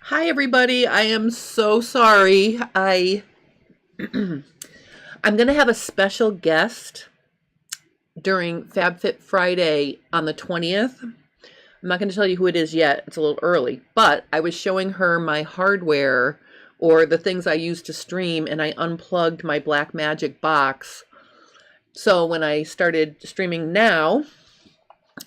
Hi everybody. I am so sorry. I'm going to have a special guest during FabFit Friday on the 20th. I'm not going to tell you who it is yet. It's a little early, but I was showing her my hardware or the things I use to stream, and I unplugged my Blackmagic box. So when I started streaming now,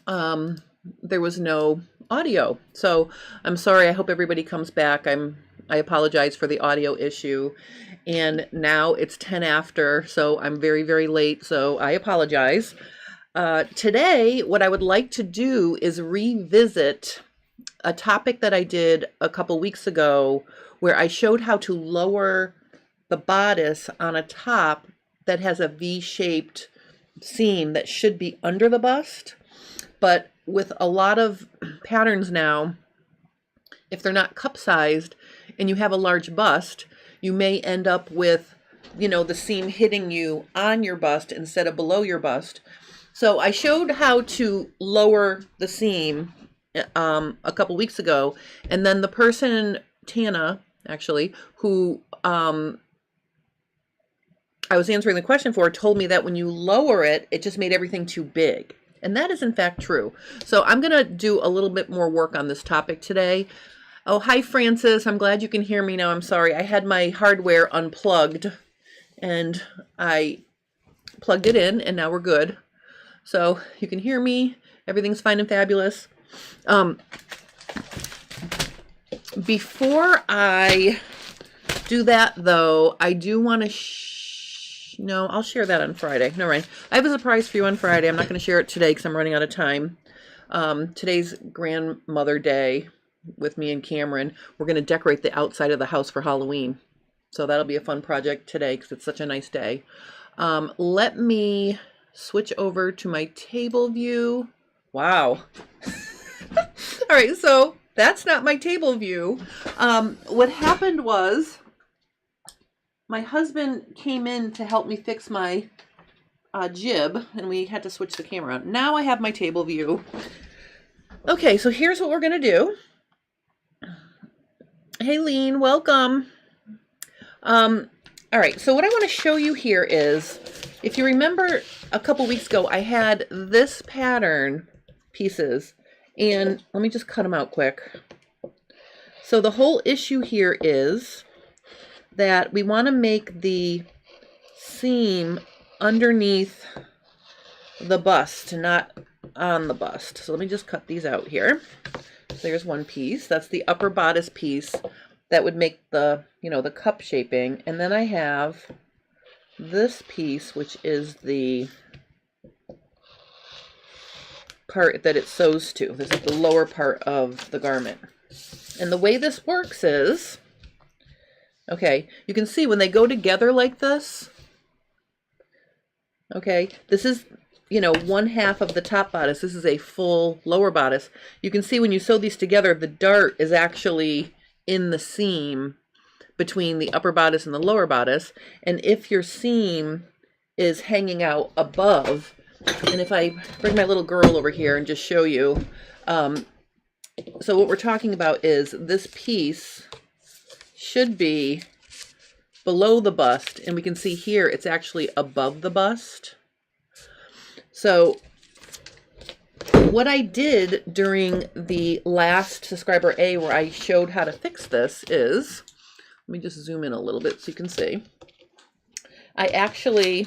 there was no audio. So I'm sorry. I hope everybody comes back. I apologize for the audio issue. And now it's 10 after, so I'm very, very late. So I apologize. Today, what I would like to do is revisit a topic that I did a couple weeks ago where I showed how to lower the bodice on a top that has a V-shaped seam that should be under the bust. But with a lot of patterns now, if they're not cup-sized and you have a large bust, you may end up with, the seam hitting you on your bust instead of below your bust. So I showed how to lower the seam a couple weeks ago, and then the person, Tana, actually, who I was answering the question for, told me that when you lower it, it just made everything too big. And that is in fact true. So I'm going to do a little bit more work on this topic today. Oh, hi Francis. I'm glad you can hear me now. I'm sorry. I had my hardware unplugged and I plugged it in and now we're good. So you can hear me. Everything's fine and fabulous. Before I do that though, I do want to no, I'll share that on Friday. No, right. I have a surprise for you on Friday. I'm not going to share it today because I'm running out of time. Today's grandmother day with me and Cameron. We're going to decorate the outside of the house for Halloween. So that'll be a fun project today because it's such a nice day. Let me switch over to my table view. Wow. All right, so that's not my table view. What happened was, my husband came in to help me fix my jib, and we had to switch the camera on. Now I have my table view. Okay, so here's what we're going to do. Hey, Lean, welcome. All right, so what I want to show you here is, if you remember a couple weeks ago, I had this pattern pieces, and let me just cut them out quick. So the whole issue here is that we want to make the seam underneath the bust, not on the bust. So let me just cut these out here. So there's one piece. That's the upper bodice piece that would make the, the cup shaping. And then I have this piece, which is the part that it sews to. This is the lower part of the garment. And the way this works is, okay, you can see when they go together like this, okay, this is, one half of the top bodice. This is a full lower bodice. You can see when you sew these together, the dart is actually in the seam between the upper bodice and the lower bodice. And if your seam is hanging out above, and if I bring my little girl over here and just show you, so what we're talking about is this piece should be below the bust, and we can see here it's actually above the bust. So what I did during the last subscriber A where I showed how to fix this is, let me just zoom in a little bit so you can see. I actually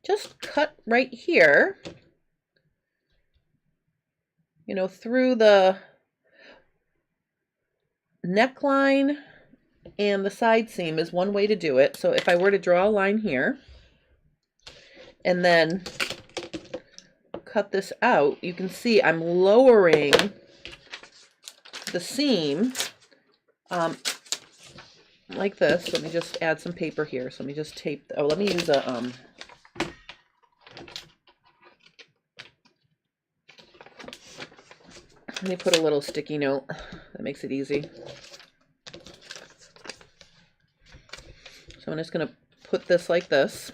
just cut right here, through the neckline, and the side seam is one way to do it. So if I were to draw a line here and then cut this out, you can see I'm lowering the seam like this. Let me just add some paper here. So let me just tape. Oh, let me use a let me put a little sticky note that makes it easy. So I'm just going to put this like this,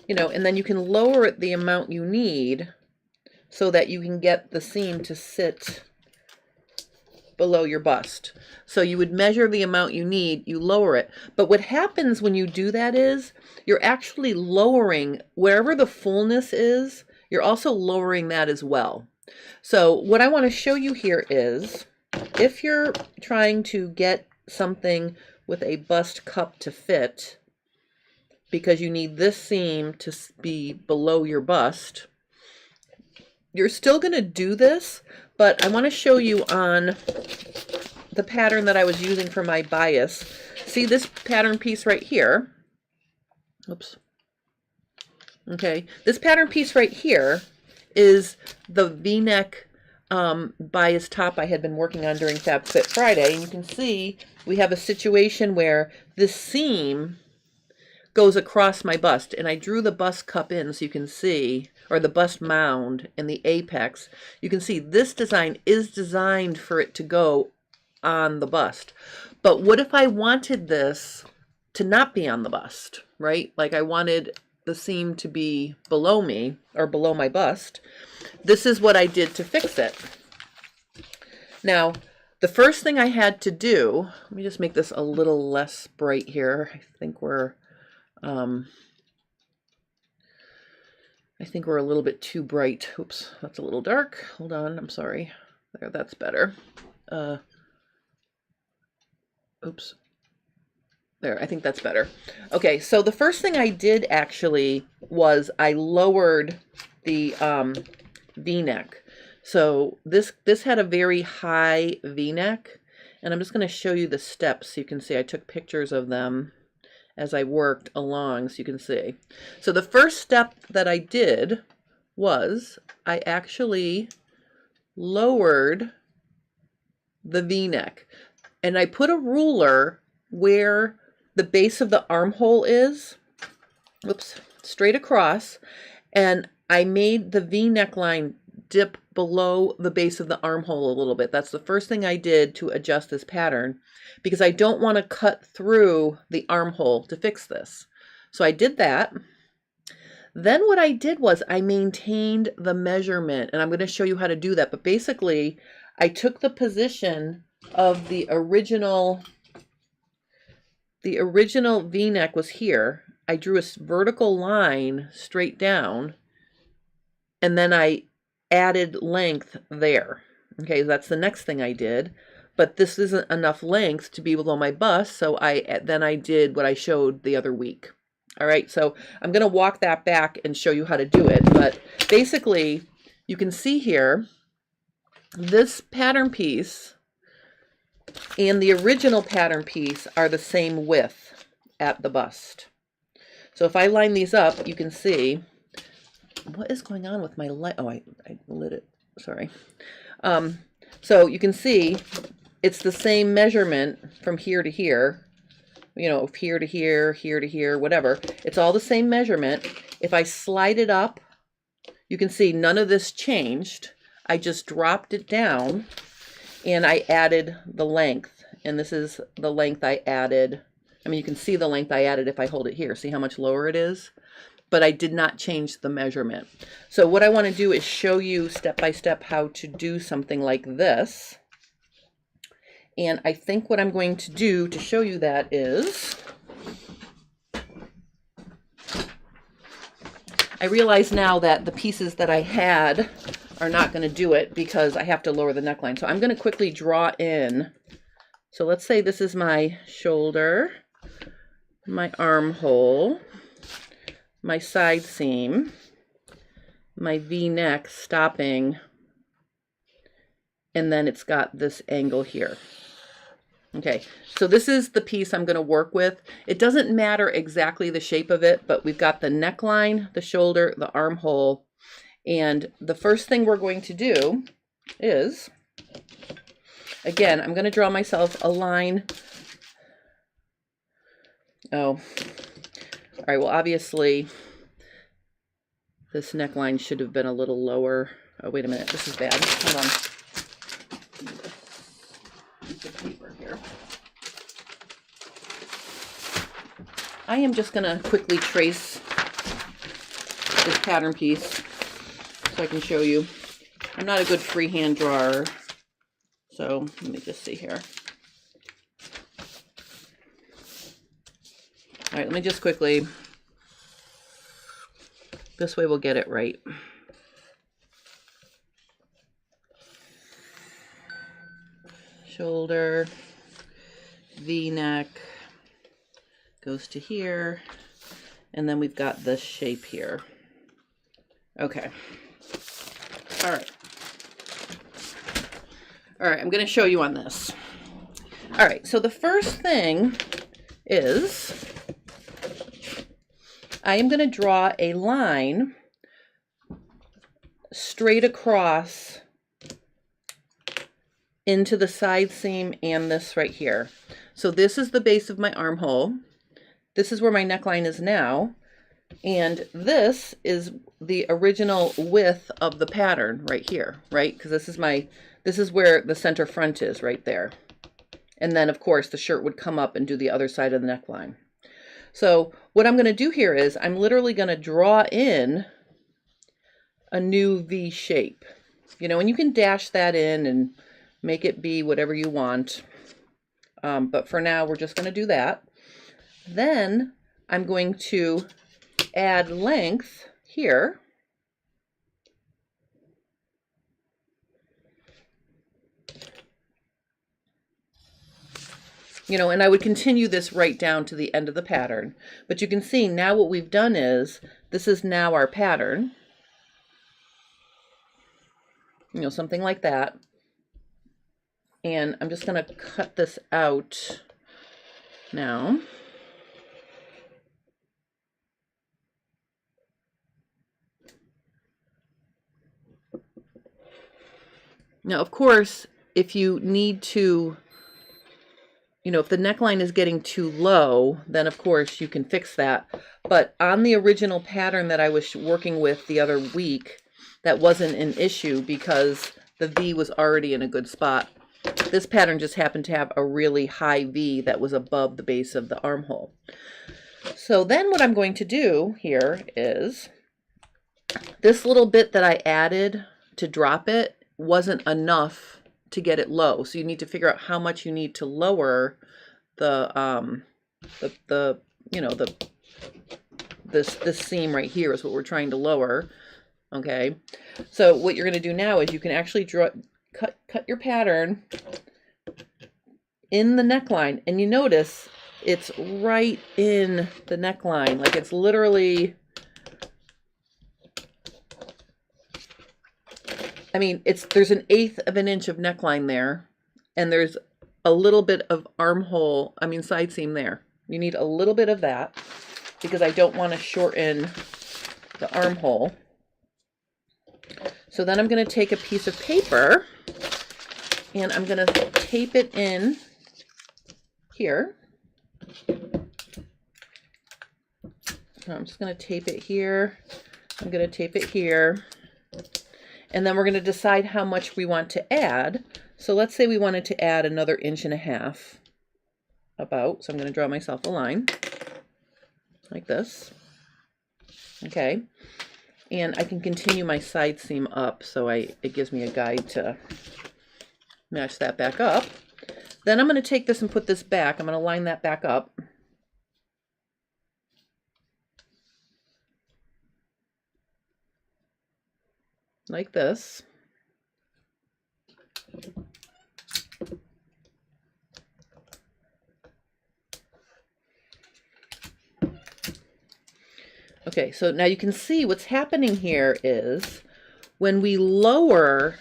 and then you can lower it the amount you need so that you can get the seam to sit below your bust. So you would measure the amount you need, you lower it. But what happens when you do that is you're actually lowering wherever the fullness is, you're also lowering that as well. So what I want to show you here is if you're trying to get something with a bust cup to fit, because you need this seam to be below your bust, you're still going to do this, but I want to show you on the pattern that I was using for my bias. See this pattern piece right here? Oops. Okay, this pattern piece right here is the V-neck bias top I had been working on during Fab Fit Friday, and you can see we have a situation where this seam goes across my bust, and I drew the bust cup in so you can see, or the bust mound and the apex. You can see this design is designed for it to go on the bust. But what if I wanted this to not be on the bust, right? Like I wanted the seam to be below me or below my bust. This is what I did to fix it. Now, the first thing I had to do, let me just make this a little less bright here. I think we're a little bit too bright. Oops, that's a little dark. Hold on, I'm sorry. There, that's better. Oops. There, I think that's better. Okay, so the first thing I did actually was I lowered the V-neck. So this had a very high V-neck, and I'm just going to show you the steps so you can see. I took pictures of them as I worked along so you can see. So the first step that I did was I actually lowered the V-neck, and I put a ruler where the base of the armhole is, whoops, straight across, and I made the V neckline dip below the base of the armhole a little bit. That's the first thing I did to adjust this pattern, because I don't want to cut through the armhole to fix this. So I did that. Then what I did was I maintained the measurement, and I'm going to show you how to do that. But basically, I took the position of the original V-neck was here. I drew a vertical line straight down, and then I added length there. Okay, that's the next thing I did. But this isn't enough length to be below my bust, so then I did what I showed the other week. All right, so I'm going to walk that back and show you how to do it. But basically, you can see here, this pattern piece and the original pattern piece are the same width at the bust. So if I line these up, you can see what is going on with my light. Oh, I lit it. Sorry. So you can see it's the same measurement from here to here. You know, here to here, here to here, whatever. It's all the same measurement. If I slide it up, you can see none of this changed. I just dropped it down and I added the length. And this is the length I added. I mean, you can see the length I added if I hold it here. See how much lower it is? But I did not change the measurement. So what I want to do is show you step by step how to do something like this. And I think what I'm going to do to show you that is, I realize now that the pieces that I had are not going to do it because I have to lower the neckline. So I'm going to quickly draw in. So let's say this is my shoulder, my armhole, my side seam, my V-neck stopping, and then it's got this angle here. Okay, so this is the piece I'm going to work with. It doesn't matter exactly the shape of it, but we've got the neckline, the shoulder, the armhole, and the first thing we're going to do is, again, I'm going to draw myself a line. Oh, all right, well, obviously, this neckline should have been a little lower. Oh, wait a minute, this is bad. Hold on. Piece of paper here. I am just going to quickly trace this pattern piece so I can show you. I'm not a good freehand drawer, So let me just see here. All right, let me just quickly, this way we'll get it right. Shoulder, V-neck, goes to here, and then we've got this shape here. Okay. All right. All right, I'm going to show you on this. All right, so the first thing is I am going to draw a line straight across into the side seam and this right here. So this is the base of my armhole. This is where my neckline is now. And this is the original width of the pattern right here, right? Because this is where the center front is right there. And then of course the shirt would come up and do the other side of the neckline. So what I'm going to do here is I'm literally going to draw in a new V shape, you know, and you can dash that in and make it be whatever you want. But for now, we're just going to do that. Then I'm going to add length here. You know, and I would continue this right down to the end of the pattern. But you can see now what we've done is, this is now our pattern. You know, something like that. And I'm just going to cut this out now. Now, of course, if you need to, you know, if the neckline is getting too low, then of course you can fix that. But on the original pattern that I was working with the other week, that wasn't an issue because the V was already in a good spot. This pattern just happened to have a really high V that was above the base of the armhole. So then what I'm going to do here is, this little bit that I added to drop it wasn't enough to get it low. So you need to figure out how much you need to lower the you know, this seam right here is what we're trying to lower. Okay. So what you're going to do now is you can actually cut your pattern in the neckline, and you notice it's right in the neckline. Like it's literally, I mean, there's an 1/8 of an inch of neckline there, and there's a little bit of armhole, I mean side seam there. You need a little bit of that because I don't want to shorten the armhole. So then I'm going to take a piece of paper and I'm going to tape it in here. I'm just going to tape it here. I'm going to tape it here. And then we're going to decide how much we want to add. So let's say we wanted to add another 1.5 inches about. So I'm going to draw myself a line like this. Okay. And I can continue my side seam up, so it gives me a guide to match that back up. Then I'm going to take this and put this back. I'm going to line that back up. Like this. Okay, so now you can see what's happening here is when we lower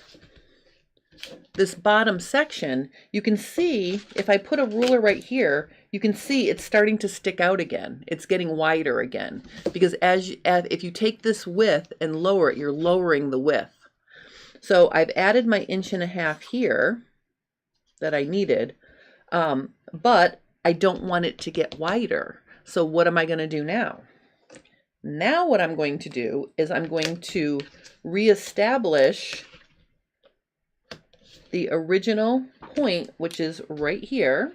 this bottom section, you can see if I put a ruler right here, you can see it's starting to stick out again. It's getting wider again because if you take this width and lower it, you're lowering the width. So I've added my 1.5 inches here that I needed, but I don't want it to get wider. So what am I going to do now? Now what I'm going to do is I'm going to reestablish the original point, which is right here.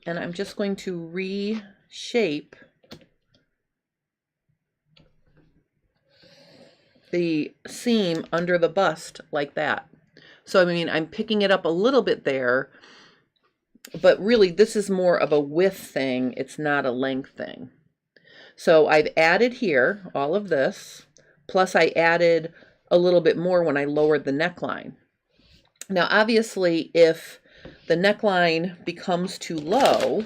And I'm just going to reshape the seam under the bust like that. So, I mean, I'm picking it up a little bit there, but really this is more of a width thing. It's not a length thing. So I've added here all of this, plus I added a little bit more when I lowered the neckline. Now, obviously, if the neckline becomes too low,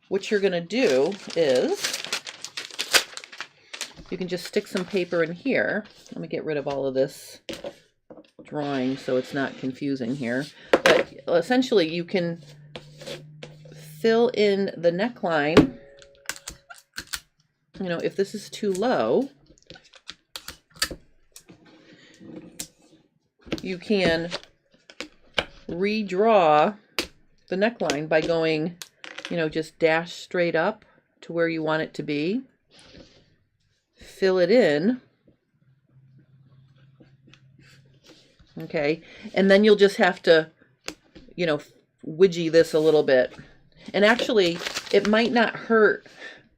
what you're going to do is you can just stick some paper in here. Let me get rid of all of this drawing so it's not confusing here. But essentially, you can fill in the neckline. You know, if this is too low, you can redraw the neckline by going, you know, just dash straight up to where you want it to be. Fill it in. Okay, and then you'll just have to, you know, widgie this a little bit. And actually, it might not hurt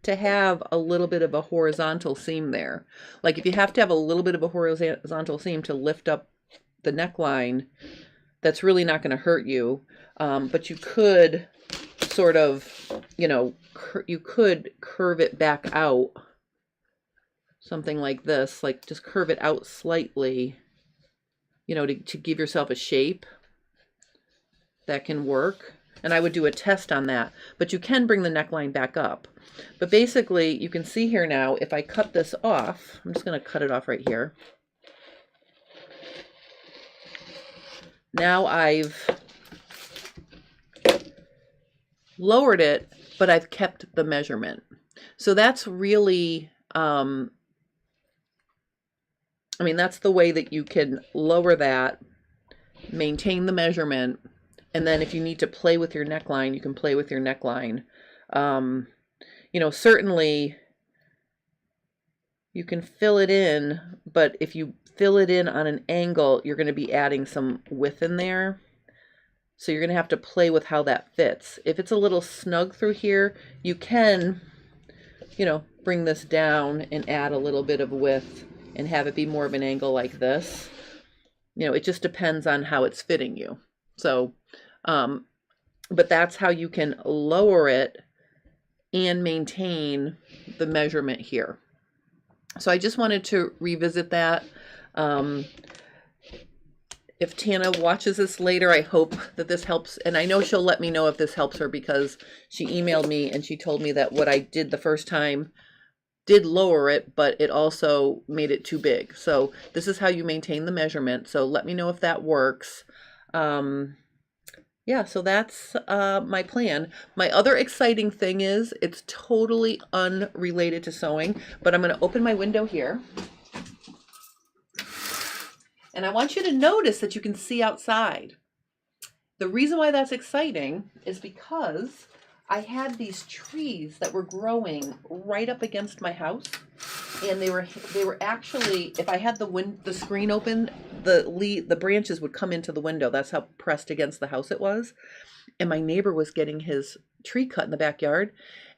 to have a little bit of a horizontal seam there. Like if you have to have a little bit of a horizontal seam to lift up the neckline, that's really not going to hurt you. But you could sort of, you know, you could curve it back out. Something like this, like just curve it out slightly, you know, to give yourself a shape. That can work. And I would do a test on that. But you can bring the neckline back up. But basically, you can see here now, if I cut this off, I'm just going to cut it off right here. Now I've lowered it, but I've kept the measurement. So that's really, I mean, that's the way that you can lower that, maintain the measurement, and then if you need to play with your neckline, you can play with your neckline. You know, certainly you can fill it in, but if you fill it in on an angle, you're going to be adding some width in there. So you're going to have to play with how that fits. If it's a little snug through here, you can, you know, bring this down and add a little bit of width and have it be more of an angle like this. You know, it just depends on how it's fitting you. So, but that's how you can lower it and maintain the measurement here. So I just wanted to revisit that. If Tana watches this later, I hope that this helps. And I know she'll let me know if this helps her, because she emailed me and she told me that what I did the first time did lower it, but it also made it too big. So this is how you maintain the measurement. So let me know if that works. Yeah, so that's my plan. My other exciting thing is, it's totally unrelated to sewing, but I'm going to open my window here. And I want you to notice that you can see outside. The reason why that's exciting is because I had these trees that were growing right up against my house, and they were actually, if I had the screen open, the branches would come into the window. That's how pressed against the house it was. And my neighbor was getting his tree cut in the backyard,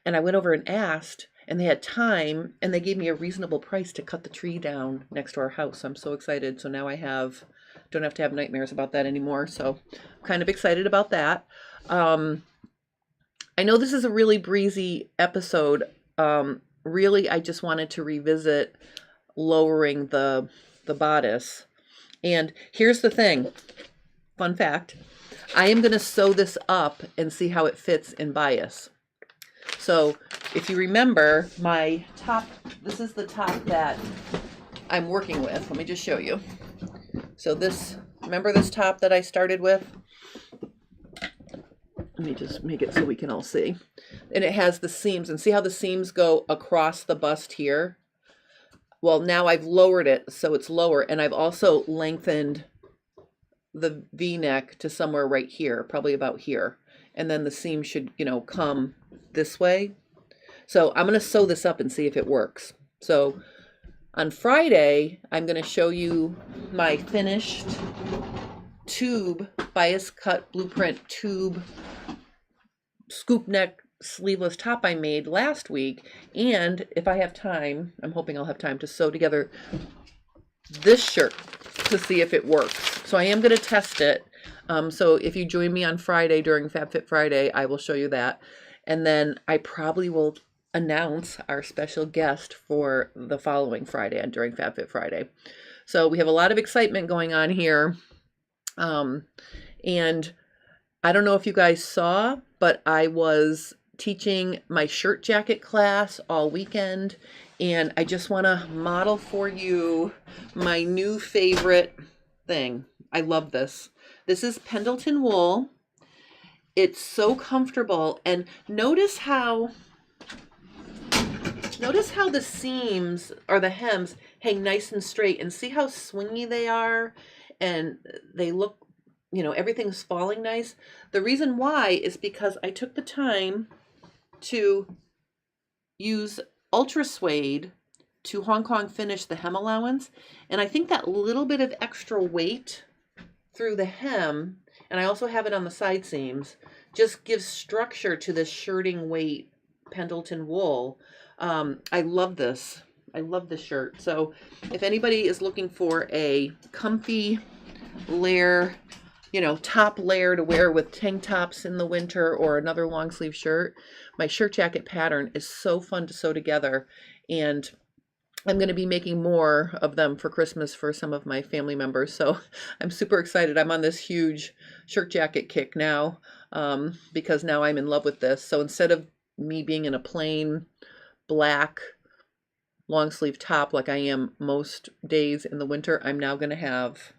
and I went over and asked, and they had time, and they gave me a reasonable price to cut the tree down next to our house. I'm so excited. So now I don't have to have nightmares about that anymore. So I'm kind of excited about that. I know this is a really breezy episode. Really, I just wanted to revisit lowering the bodice. And here's the thing, fun fact, I am going to sew this up and see how it fits in bias. So if you remember my top, this is the top that I'm working with. Let me just show you. So this, remember this top that I started with? Let me just make it so we can all see. And it has the seams, and see how the seams go across the bust here? Well, now I've lowered it so it's lower, and I've also lengthened the V-neck to somewhere right here, probably about here. And then the seam should, you know, come this way. So I'm going to sew this up and see if it works. So on Friday, I'm going to show you my finished tube, bias cut blueprint tube scoop neck sleeveless top I made last week. And if I have time, I'm hoping I'll have time to sew together this shirt to see if it works. So I am going to test it. So if you join me on Friday during FabFit Friday, I will show you that. And then I probably will announce our special guest for the following Friday and during FabFit Friday. So we have a lot of excitement going on here. And I don't know if you guys saw, but I was teaching my shirt jacket class all weekend, and I just want to model for you my new favorite thing. I love this. This is Pendleton wool. It's so comfortable, and notice how the seams or the hems hang nice and straight, and see how swingy they are, and they look, you know, everything's falling nice. The reason why is because I took the time to use Ultra Suede to Hong Kong finish the hem allowance, and I think that little bit of extra weight through the hem, and I also have it on the side seams, just gives structure to this shirting weight Pendleton wool. I love this. I love this shirt. So if anybody is looking for a comfy layer, you know, top layer to wear with tank tops in the winter or another long sleeve shirt, my shirt jacket pattern is so fun to sew together, and I'm going to be making more of them for Christmas for some of my family members. So I'm super excited. I'm on this huge shirt jacket kick now, because now I'm in love with this. So instead of me being in a plain black long sleeve top like I am most days in the winter, I'm now going to have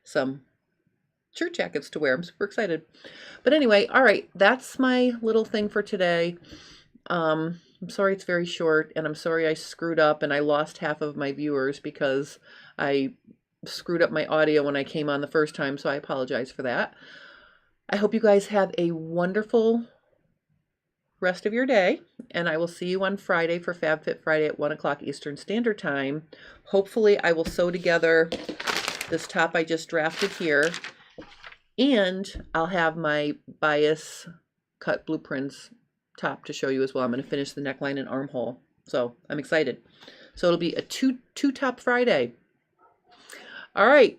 some shirt jackets to wear. I'm super excited. But anyway, all right, that's my little thing for today. I'm sorry it's very short, and I'm sorry I screwed up and I lost half of my viewers because I screwed up my audio when I came on the first time, so I apologize for that. I hope you guys have a wonderful rest of your day, and I will see you on Friday for FabFit Friday at 1 o'clock Eastern Standard Time. Hopefully I will sew together this top I just drafted here, and I'll have my bias cut blueprints top to show you as well. I'm going to finish the neckline and armhole, so I'm excited. So it'll be a two top Friday. All right,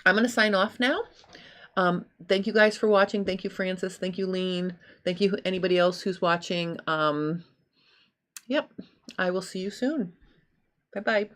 I'm going to sign off now. Thank you guys for watching. Thank you, Francis. Thank you, Lean. Thank you, anybody else who's watching. Yep, I will see you soon. Bye-bye.